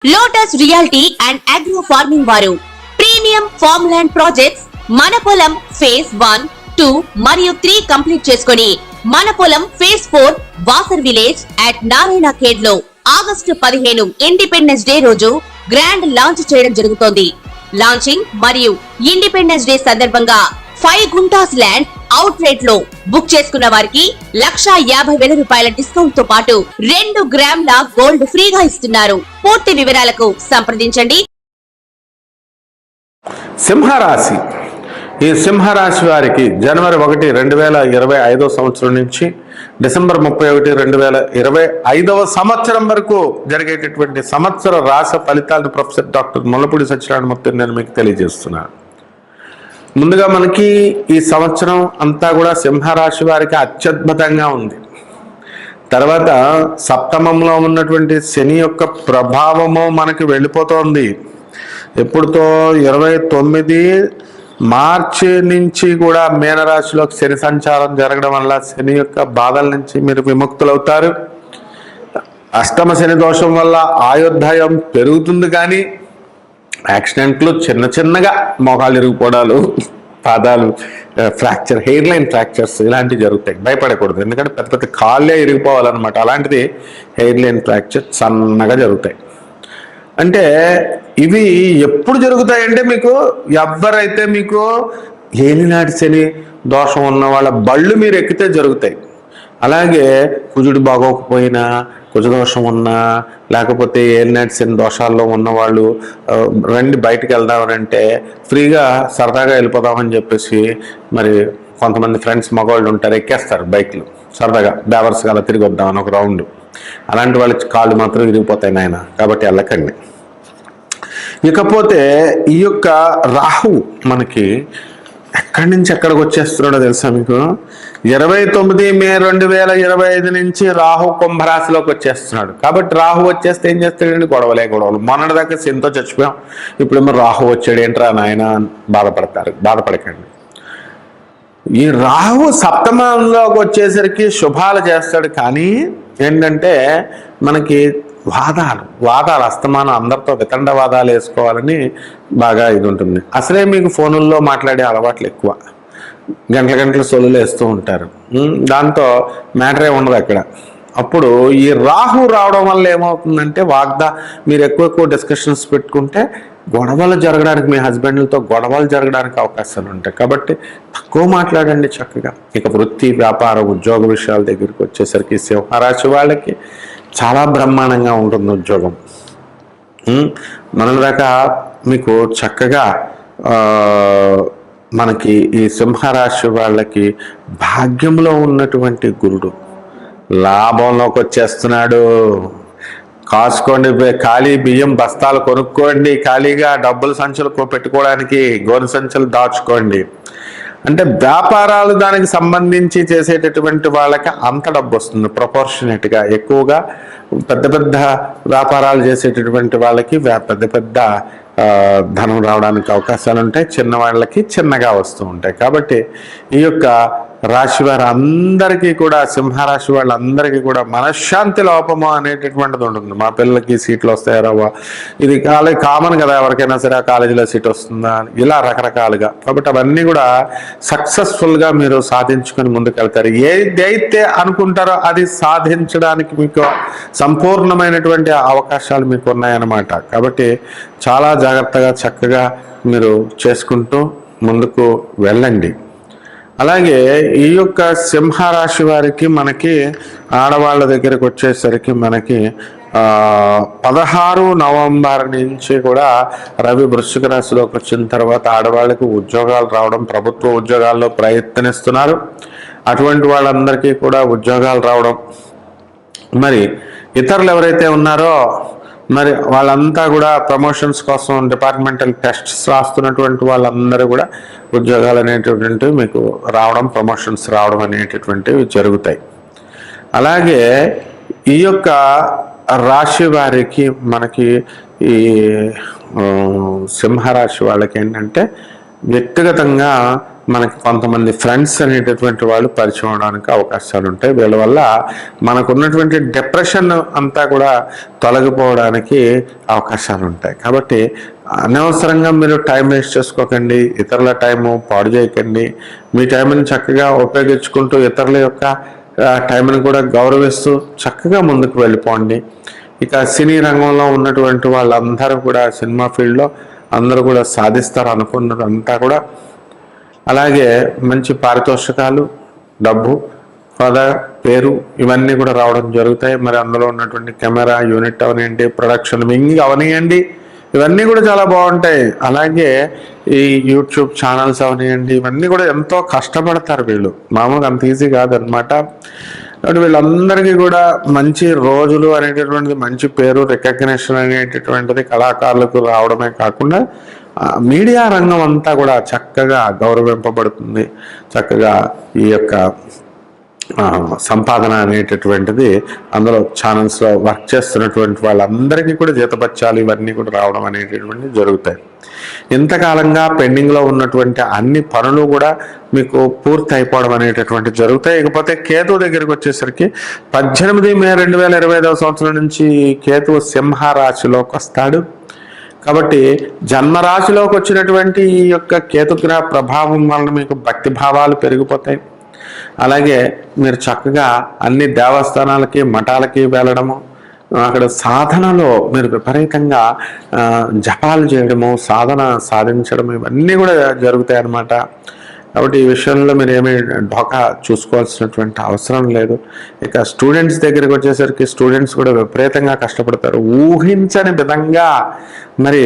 Lotus reality and agro farming వారు premium farm land projects మన పొలం ఫేజ్ 1, 2 మరియు 3 కంప్లీట్ చేసుకుని మన పొలం phase 4 Wasar village at Narayana Khed లో ఆగస్టు 15 ఇండిపెండెన్స్ డే రోజు గ్రాండ్ లాంచ్ చేయడం జరుగుతోంది. లాంచింగ్ మరియు ఇండిపెండెన్స్ డే సందర్భంగా 5 గుంటాస్ ల్యాండ్ అవుట్ రేట్ లో బుక్ చేసుకున్న వారికి 1,50,000 రూపాయల డిస్కౌంట్ తో పాటు 2 గ్రాముల గోల్డ్ ఫ్రీగా ఇస్తున్నారు. పూర్తి వివరాలకు సంప్రదించండి. సింహరాశి. ఈ సింహరాశి వారికి జనవరి 1, 2025 సంవత్సరం నుంచి డిసెంబర్ 31, 2025 సంవత్సరం వరకు జరిగేటటువంటి సంవత్సర రాశి ఫలితాలను ప్రొఫెసర్ డాక్టర్ ముల్లపూడి సత్యనారాయణమూర్తి నేను మీకు తెలియజేస్తున్నాను. ముందుగా మనకి ఈ సంవత్సరం అంతా కూడా సింహరాశి వారికి అత్యద్భుతంగా ఉంది. తర్వాత సప్తమంలో ఉన్నటువంటి శని యొక్క ప్రభావము మనకి వెళ్ళిపోతోంది. ఎప్పుడుతో 29 మార్చి నుంచి కూడా మీనరాశిలోకి శని సంచారం జరగడం వల్ల శని యొక్క బాధల నుంచి మీరు విముక్తులవుతారు. అష్టమ శని దోషం వల్ల ఆయుర్దాయం పెరుగుతుంది, కానీ యాక్సిడెంట్లు చిన్నగా మోకాలు ఇరిగిపోవడాలు, పాదాలు ఫ్రాక్చర్, హెయిర్ లైన్ ఫ్రాక్చర్స్ ఇలాంటివి జరుగుతాయి. భయపడకూడదు, ఎందుకంటే పెద్ద పెద్ద కాళ్ళే ఇరిగిపోవాలన్నమాట. అలాంటిది హెయిర్ లైన్ ఫ్రాక్చర్ సన్నగా జరుగుతాయి. అంటే ఇవి ఎప్పుడు జరుగుతాయంటే మీకు ఎవరైతే మీకు ఏలినాటి శని దోషం ఉన్న వాళ్ళ బళ్ళు మీరు ఎక్కితే జరుగుతాయి. అలాగే కుజుడు బాగోకపోయినా, కుజదోషం ఉన్నా, లేకపోతే ఏలినాటి శని దోషాల్లో ఉన్నవాళ్ళు రండి బయటకు వెళ్దామనంటే ఫ్రీగా సరదాగా వెళ్ళిపోదామని చెప్పేసి మరి కొంతమంది ఫ్రెండ్స్ మగవాళ్ళు ఉంటారు, ఎక్కేస్తారు బైక్లు సరదాగా బేవర్స్గా అలా తిరిగి వద్దామని ఒక రౌండ్. అలాంటి వాళ్ళ కాళ్ళు మాత్రం విరిగిపోతాయి నాయన, కాబట్టి వెళ్ళకండి. ఇకపోతే ఈ యొక్క రాహు మనకి ఎక్కడి నుంచి ఎక్కడికి వచ్చేస్తున్నాడో తెలుసా మీకు? 29 మే 2025 నుంచి రాహు కుంభరాశిలోకి వచ్చేస్తున్నాడు. కాబట్టి రాహు వచ్చేస్తే ఏం చేస్తాడండి? గొడవలు. మొన్నటిదాకా శనితో చచ్చిపోయాం, ఇప్పుడేమో రాహు వచ్చాడు ఏంట్రా నాయన బాధపడకండి. ఈ రాహు సప్తమంలోకి వచ్చేసరికి శుభాలు చేస్తాడు, కానీ ఏంటంటే మనకి వాదాలు అస్తమానం అందరితో వితండవాదాలు వేసుకోవాలని బాగా ఇది ఉంటుంది. అసలే మీకు ఫోనుల్లో మాట్లాడే అలవాట్లు ఎక్కువ, గంటల సొల్లులు వేస్తూ ఉంటారు, దాంతో మ్యాటరే ఉండదు అక్కడ. అప్పుడు ఈ రాహు రావడం వల్ల ఏమవుతుందంటే మీరు ఎక్కువ డిస్కషన్స్ పెట్టుకుంటే గొడవలు జరగడానికి, మీ హస్బెండ్లతో గొడవలు జరగడానికి అవకాశాలు ఉంటాయి. కాబట్టి తక్కువ మాట్లాడండి చక్కగా. ఇక వృత్తి, వ్యాపారం, ఉద్యోగ విషయాల దగ్గరికి వచ్చేసరికి సింహరాశి వాళ్ళకి చాలా బ్రహ్మాండంగా ఉంటుంది ఉద్యోగం. దాకా మీకు చక్కగా మనకి ఈ సింహరాశి వాళ్ళకి భాగ్యంలో ఉన్నటువంటి గురుడు లాభంలోకి వచ్చేస్తున్నాడు. కాసుకోండి, ఖాళీ బియ్యం బస్తాలు కొనుక్కోండి, ఖాళీగా డబ్బులు సంచులు పెట్టుకోవడానికి గోను సంచులు దాచుకోండి. అంటే వ్యాపారాలు దానికి సంబంధించి చేసేటటువంటి వాళ్ళకి అంత డబ్బు వస్తుంది ప్రొపోర్షనేట్గా. ఎక్కువగా పెద్ద వ్యాపారాలు చేసేటటువంటి వాళ్ళకి పెద్ద ధనం రావడానికి అవకాశాలు ఉంటాయి, చిన్న వాళ్ళకి చిన్నగా వస్తూ ఉంటాయి. కాబట్టి ఈ యొక్క రాశి వారు అందరికీ కూడా, సింహరాశి వాళ్ళందరికీ కూడా మనశ్శాంతి లోపము అనేటటువంటిది ఉంటుంది. మా పిల్లలకి సీట్లు వస్తాయా రావా, ఇది కామన్ కదా, ఎవరికైనా సరే ఆ కాలేజీలో సీట్ వస్తుందా, ఇలా రకరకాలుగా. కాబట్టి అవన్నీ కూడా సక్సెస్ఫుల్గా మీరు సాధించుకొని ముందుకెళ్తారు. ఏదైతే అనుకుంటారో అది సాధించడానికి మీకు సంపూర్ణమైనటువంటి అవకాశాలు మీకు ఉన్నాయన్నమాట. కాబట్టి చాలా జాగ్రత్తగా చక్కగా మీరు చేసుకుంటూ ముందుకు వెళ్ళండి. అలాగే ఈ యొక్క సింహరాశి వారికి మనకి ఆడవాళ్ళ దగ్గరకు వచ్చేసరికి మనకి 16 నవంబర్ నుంచి కూడా రవి వృశ్చిక రాశిలోకి వచ్చిన తర్వాత ఆడవాళ్ళకి ఉద్యోగాలు రావడం, ప్రభుత్వ ఉద్యోగాల్లో ప్రయత్నిస్తున్నారు, అటువంటి వాళ్ళందరికీ కూడా ఉద్యోగాలు రావడం, మరి ఇతరులు ఎవరైతే ఉన్నారో మరి వాళ్ళంతా కూడా ప్రమోషన్స్ కోసం డిపార్ట్మెంటల్ టెస్ట్స్ రాస్తున్నటువంటి వాళ్ళందరూ కూడా ఉద్యోగాలు అనేటటువంటివి మీకు రావడం, ప్రమోషన్స్ రావడం అనేటటువంటివి జరుగుతాయి. అలాగే ఈ యొక్క రాశి వారికి మనకి ఈ సింహరాశి వాళ్ళకి ఏంటంటే వ్యక్తిగతంగా మనకి కొంతమంది ఫ్రెండ్స్ అనేటటువంటి వాళ్ళు పరిచయం అవడానికి అవకాశాలు ఉంటాయి. వీళ్ళ వల్ల మనకు ఉన్నటువంటి డిప్రెషన్ అంతా కూడా తొలగిపోవడానికి అవకాశాలు ఉంటాయి. కాబట్టి అనవసరంగా మీరు టైం వేస్ట్ చేసుకోకండి, ఇతరుల టైము పాడు చేయకండి. మీ టైంని చక్కగా ఉపయోగించుకుంటూ ఇతరుల యొక్క టైంని కూడా గౌరవిస్తూ చక్కగా ముందుకు వెళ్ళిపోండి. ఇక సినీ రంగంలో ఉన్నటువంటి వాళ్ళందరూ కూడా సినిమా ఫీల్డ్లో అందరూ కూడా సాధిస్తారు అనుకున్నదంతా కూడా. అలాగే మంచి పారితోషికాలు, డబ్బు, హోదా, పేరు ఇవన్నీ కూడా రావడం జరుగుతాయి. మరి అందులో ఉన్నటువంటి కెమెరా యూనిట్ అవనివ్వండి, ప్రొడక్షన్ వింగ్ అవనివ్వండి, ఇవన్నీ కూడా చాలా బాగుంటాయి. అలాగే ఈ యూట్యూబ్ ఛానల్స్ అవనివ్వండి, ఇవన్నీ కూడా ఎంతో కష్టపడతారు వీళ్ళు, మామూలుగా అంత ఈజీ కాదనమాట. కాబట్టి వీళ్ళందరికీ కూడా మంచి రోజులు అనేటటువంటిది, మంచి పేరు, రికగ్నిషన్ అనేటటువంటిది కళాకారులకు రావడమే కాకుండా మీడియా రంగం అంతా కూడా చక్కగా గౌరవింపబడుతుంది. చక్కగా ఈ యొక్క సంపాదన అనేటటువంటిది అందులో ఛానల్స్లో వర్క్ చేస్తున్నటువంటి వాళ్ళందరికీ కూడా జీతపత్యాలు ఇవన్నీ కూడా రావడం అనేటటువంటివి జరుగుతాయి. ఇంతకాలంగా పెండింగ్లో ఉన్నటువంటి అన్ని పనులు కూడా మీకు పూర్తి అయిపోవడం అనేటటువంటి జరుగుతాయి. ఇకపోతే కేతు దగ్గరికి వచ్చేసరికి 18 మే 2025 సంవత్సరం నుంచి కేతువు సింహ రాశిలోకి వస్తాడు. కాబట్టి జన్మరాశిలోకి వచ్చినటువంటి ఈ యొక్క కేతుగ్రహ ప్రభావం వలన మీకు భక్తి భావాలు పెరిగిపోతాయి. అలాగే మీరు చక్కగా అన్ని దేవస్థానాలకి మఠాలకి వెళ్ళడము, అక్కడ సాధనలో మీరు విపరీతంగా జపాలు చేయడము, సాధన సాధించడం ఇవన్నీ కూడా జరుగుతాయి అన్నమాట. కాబట్టి ఈ విషయంలో మీరు ఏమీ ఢోకా చూసుకోవాల్సినటువంటి అవసరం లేదు. ఇక స్టూడెంట్స్ దగ్గరికి వచ్చేసరికి స్టూడెంట్స్ కూడా విపరీతంగా కష్టపడతారు. ఊహించని విధంగా మరి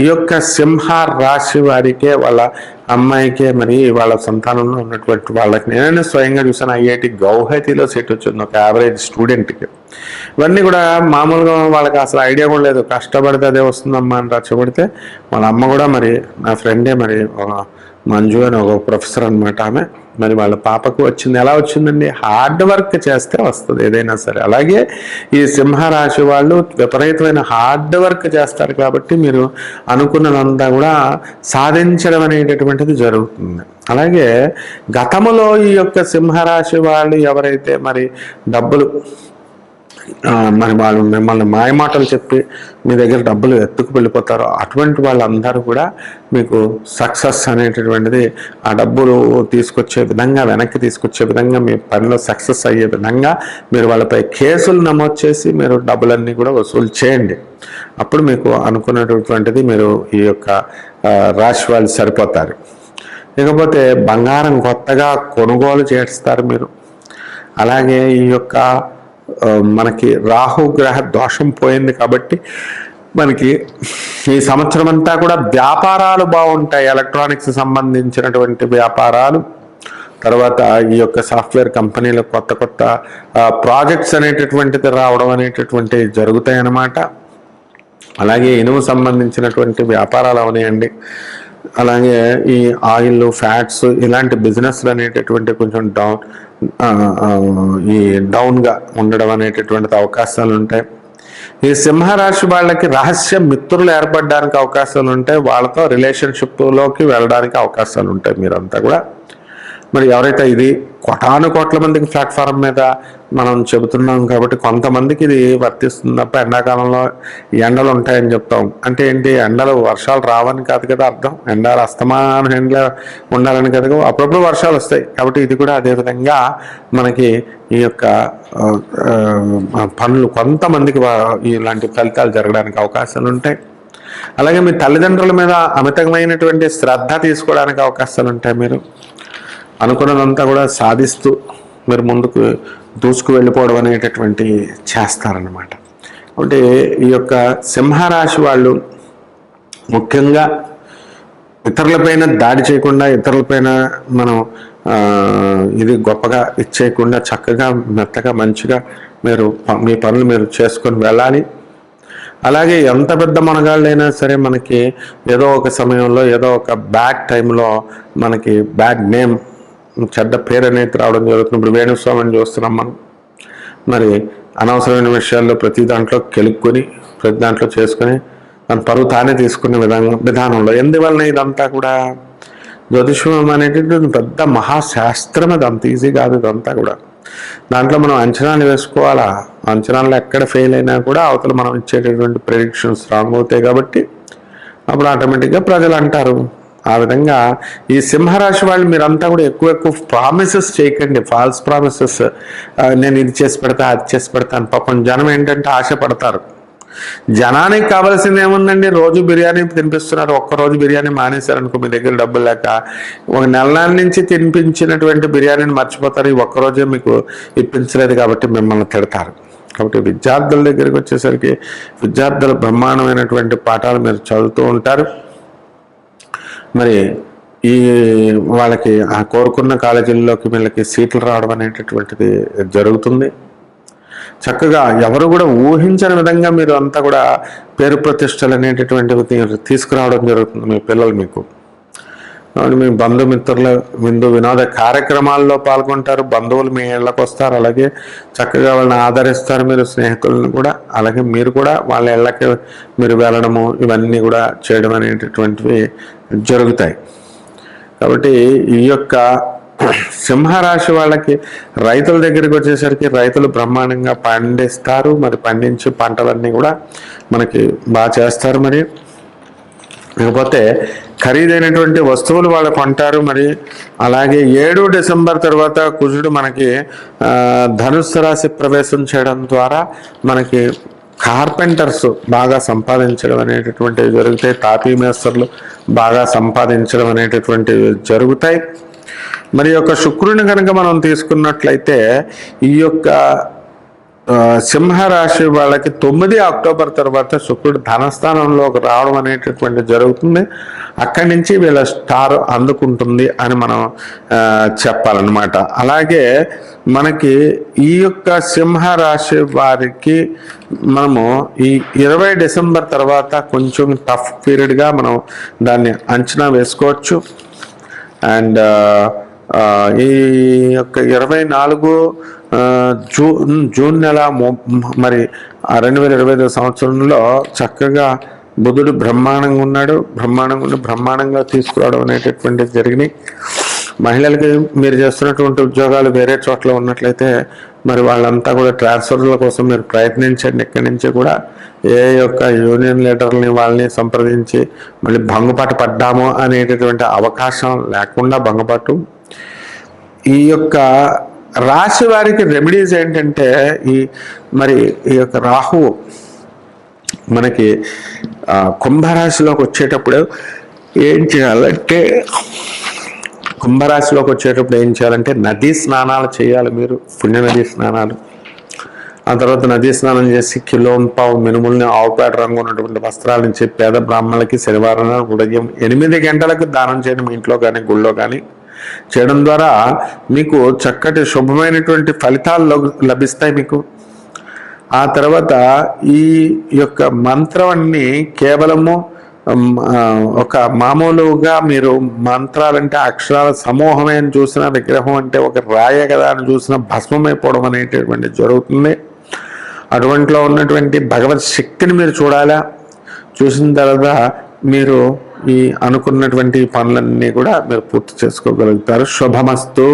ఈ యొక్క సింహ రాశి వారికే, వాళ్ళ అమ్మాయికే, మరి వాళ్ళ సంతానంలో ఉన్నటువంటి వాళ్ళకి నేనే స్వయంగా చూసాను. ఐఐటి గౌహతిలో సీట్ వచ్చింది ఒక యావరేజ్ స్టూడెంట్కి. ఇవన్నీ కూడా మామూలుగా వాళ్ళకి అసలు ఐడియా కూడా లేదు, కష్టపడితే అదే వస్తుందమ్మా అని రచ్చబడితే వాళ్ళ అమ్మ కూడా, మరి నా ఫ్రెండే మరి మంజు అని ఒక ప్రొఫెసర్ అనమాట ఆమె, మరి వాళ్ళ పాపకు వచ్చింది. ఎలా వచ్చిందండి? హార్డ్ వర్క్ చేస్తే వస్తుంది ఏదైనా సరే. అలాగే ఈ సింహరాశి వాళ్ళు విపరీతమైన హార్డ్ వర్క్ చేస్తారు కాబట్టి మీరు అనుకున్నదంతా కూడా సాధించడం అనేటటువంటిది జరుగుతుంది. అలాగే గతంలో ఈ యొక్క సింహరాశి వాళ్ళు ఎవరైతే మరి డబ్బులు మరి వాళ్ళు మిమ్మల్ని మాయమాటలు చెప్పి మీ దగ్గర డబ్బులు ఎత్తుకు వెళ్ళిపోతారో అటువంటి వాళ్ళందరూ కూడా మీకు సక్సెస్ అనేటటువంటిది, ఆ డబ్బులు తీసుకొచ్చే విధంగా, వెనక్కి తీసుకొచ్చే విధంగా, మీ పనిలో సక్సెస్ అయ్యే విధంగా మీరు వాళ్ళపై కేసులు నమోదు చేసి మీరు డబ్బులన్నీ కూడా వసూలు చేయండి. అప్పుడు మీకు అనుకున్నటువంటిది మీరు ఈ యొక్క రాశి వాళ్ళు సరిపోతారు. ఇకపోతే బంగారం కొత్తగా కొనుగోలు చేస్తారు మీరు. అలాగే ఈ యొక్క మనకి రాహుగ్రహ దోషం పోయింది కాబట్టి మనకి ఈ సంవత్సరం అంతా కూడా వ్యాపారాలు బాగుంటాయి. ఎలక్ట్రానిక్స్ సంబంధించినటువంటి వ్యాపారాలు, తర్వాత ఈ యొక్క సాఫ్ట్వేర్ కంపెనీలు కొత్త కొత్త ప్రాజెక్ట్స్ అనేటటువంటిది రావడం అనేటటువంటివి జరుగుతాయి అన్నమాట. అలాగే ఇనుము సంబంధించినటువంటి వ్యాపారాలు అవనివ్వండి, అలాగే ఈ ఆయిల్, ఫ్యాట్స్ ఇలాంటి బిజినెస్లు అనేటటువంటి కొంచెం డౌన్గా ఉండడం అనేటటువంటి అవకాశాలు ఉంటాయి. ఈ సింహరాశి వాళ్ళకి రహస్య మిత్రులు ఏర్పడడానికి అవకాశాలు ఉంటాయి. వాళ్ళతో రిలేషన్షిప్లోకి వెళ్ళడానికి అవకాశాలు ఉంటాయి మీరంతా కూడా. మరి ఎవరైతే ఇది కోట్ల మందికి ప్లాట్ఫారం మీద మనం చెబుతున్నాం కాబట్టి కొంతమందికి ఇది వర్తిస్తుంది తప్ప, ఎండాకాలంలో ఎండలు ఉంటాయని చెప్తాం అంటే ఏంటి, ఎండలు వర్షాలు రావని కాదు కదా అర్థం, ఎండలు అస్తమానం ఎండలు ఉండాలని కదా, అప్పుడప్పుడు వర్షాలు వస్తాయి. కాబట్టి ఇది కూడా అదేవిధంగా మనకి ఈ యొక్క పనులు కొంతమందికి ఇలాంటి ఫలితాలు జరగడానికి అవకాశాలు ఉంటాయి. అలాగే మీ తల్లిదండ్రుల మీద అమితమైనటువంటి శ్రద్ధ తీసుకోవడానికి అవకాశాలు ఉంటాయి. మీరు అనుకున్నదంతా కూడా సాధిస్తూ మీరు ముందుకు దూసుకు వెళ్ళిపోవడం అనేటటువంటి చేస్తారన్నమాట. అంటే ఈ యొక్క సింహరాశి వాళ్ళు ముఖ్యంగా ఇతరులపైన దాడి చేయకుండా, ఇతరులపైన మనం ఇది గొప్పగా ఇచ్చేయకుండా చక్కగా మెత్తగా మంచిగా మీరు మీ పనులు మీరు చేసుకొని వెళ్ళాలి. అలాగే ఎంత పెద్ద మనగాళ్ళైనా సరే మనకి ఏదో ఒక సమయంలో, ఏదో ఒక బ్యాడ్ టైంలో మనకి బ్యాడ్ నేమ్, చెడ్డ పేరు అనేది రావడం జరుగుతుంది. ఇప్పుడు వేణుస్వామిని చూస్తున్నాం మనం. మరి అనవసరమైన విషయాల్లో ప్రతి దాంట్లో కెలుక్కొని, ప్రతి దాంట్లో చేసుకొని తన పరువు తానే తీసుకునే విధానంలో ఎందువలన ఇదంతా కూడా జ్యోతిష్యం అనేటటువంటి పెద్ద మహాశాస్త్రం, అది అంత ఈజీ కాదు ఇదంతా కూడా. దాంట్లో మనం అంచనాలు వేసుకోవాలా, అంచనాలు ఎక్కడ ఫెయిల్ అయినా కూడా అవతల మనం ఇచ్చేటటువంటి ప్రెడిక్షన్స్ రాంగ్ అవుతాయి కాబట్టి అప్పుడు ఆటోమేటిక్గా ప్రజలు అంటారు. ఆ విధంగా ఈ సింహరాశి వాళ్ళు మీరంతా కూడా ఎక్కువ ప్రామిసెస్ చేయకండి, ఫాల్స్ ప్రామిసెస్. నేను ఇది చేసి పెడతా, అది చేసి పెడతాను. పాపం జనం ఏంటంటే ఆశపడతారు. జనానికి కావాల్సింది ఏముందండి, రోజు బిర్యానీ తినిపిస్తున్నారు, ఒక్కరోజు బిర్యానీ మానేశారనుకో, మీ దగ్గర డబ్బులు లేక ఒక నెల నుంచి తినిపించినటువంటి బిర్యానీని మర్చిపోతారు. ఈ ఒక్కరోజే మీకు ఇప్పించలేదు కాబట్టి మిమ్మల్ని తిడతారు. కాబట్టి విద్యార్థుల దగ్గరికి వచ్చేసరికి విద్యార్థుల బ్రహ్మాండమైనటువంటి పాఠాలు మీరు చదువుతూ ఉంటారు. మరి ఈ వాళ్ళకి ఆ కోరుకున్న కాలేజీల్లోకి వీళ్ళకి సీట్లు రావడం అనేటటువంటిది జరుగుతుంది. చక్కగా ఎవరు కూడా ఊహించని విధంగా మీరు అంతా కూడా పేరు ప్రతిష్టలు అనేటటువంటివి తీసుకురావడం జరుగుతుంది మీ పిల్లలు. మీకు మీ బంధుమిత్రుల వినోద కార్యక్రమాల్లో పాల్గొంటారు, బంధువులు మీ ఇళ్ళకు వస్తారు, అలాగే చక్కగా వాళ్ళని ఆదరిస్తారు మీరు, స్నేహితులను కూడా. అలాగే మీరు కూడా వాళ్ళ ఇళ్ళకి మీరు వెళ్ళడము, ఇవన్నీ కూడా చేయడం అనేటటువంటివి జరుగుతాయి. కాబట్టి ఈ యొక్క సింహరాశి వాళ్ళకి రైతుల దగ్గరికి వచ్చేసరికి రైతులు బ్రహ్మాండంగా పండిస్తారు. మరి పండించి పంటలన్నీ కూడా మనకి బాగా చేస్తారు. మరి లేకపోతే ఖరీదైనటువంటి వస్తువులు వాళ్ళు కొంటారు. మరి అలాగే 7 డిసెంబర్ తర్వాత కుజుడు మనకి ధనుస్సు రాశి ప్రవేశం చేయడం ద్వారా మనకి కార్పెంటర్స్ బాగా సంపాదించడం అనేటటువంటివి జరుగుతాయి. తాపీ మేస్టర్లు బాగా సంపాదించడం అనేటటువంటివి జరుగుతాయి. మరి యొక్క శుక్రుని కనుక మనం తీసుకున్నట్లయితే ఈ యొక్క సింహరాశి వాళ్ళకి 9 అక్టోబర్ తర్వాత శుక్రుడు ధనస్థానంలోకి రావడం అనేటటువంటి జరుగుతుంది. అక్కడి నుంచి వీళ్ళ స్టార్ అందుకుంటుంది అని మనం చెప్పాలన్నమాట. అలాగే మనకి ఈ యొక్క సింహరాశి వారికి మనము ఈ 20 డిసెంబర్ తర్వాత కొంచెం టఫ్ పీరియడ్గా మనం దాన్ని అంచనా వేసుకోవచ్చు. అండ్ ఈ యొక్క 24 జూన్ నెల మరి 2025 సంవత్సరంలో చక్కగా బుధుడు బ్రహ్మాండంగా ఉన్నాడు. బ్రహ్మాండంగా తీసుకురావడం అనేటటువంటిది జరిగినాయి. మహిళలకి మీరు చేస్తున్నటువంటి ఉద్యోగాలు వేరే చోట్ల ఉన్నట్లయితే మరి వాళ్ళంతా కూడా ట్రాన్స్ఫర్ల కోసం మీరు ప్రయత్నించండి. ఇక్కడి నుంచి కూడా ఏ యొక్క యూనియన్ లీడర్ని వాళ్ళని సంప్రదించి మళ్ళీ భంగపాటు పడ్డాము అనేటటువంటి అవకాశం లేకుండా భంగపాటు. ఈ యొక్క రాశి వారికి రెమెడీస్ ఏంటంటే ఈ యొక్క రాహువు మనకి కుంభరాశిలోకి వచ్చేటప్పుడు ఏం చేయాలంటే నదీ స్నానాలు చేయాలి మీరు, పుణ్య నదీ స్నానాలు. ఆ తర్వాత నదీ స్నానం చేసి కిలోంపావు మినుముల్ని ఆవుపేట రంగు ఉన్నటువంటి వస్త్రాల నుంచి పేద బ్రాహ్మణులకి శనివారం ఉదయం 8 గంటలకు దానం చేయడం, మీ ఇంట్లో కానీ గుళ్ళో కానీ చేయడం ద్వారా మీకు చక్కటి శుభమైనటువంటి ఫలితాలు లభిస్తాయి మీకు. ఆ తర్వాత ఈ యొక్క మంత్రాన్ని కేవలము ఒక మామూలుగా మీరు మంత్రాలంటే అక్షరాల సమూహమే అని చూసిన, విగ్రహం అంటే ఒక రాయ కదా అని చూసిన భస్మమైపోవడం అనేటటువంటి జరుగుతుంది. అటువంటిలో ఉన్నటువంటి భగవత్ శక్తిని మీరు చూడాలా. చూసిన తర్వాత మీరు ఈ అనుకున్నటువంటి పనులన్నీ కూడా మీరు పూర్తి చేసుకోగలుగుతారు. శుభమస్తు.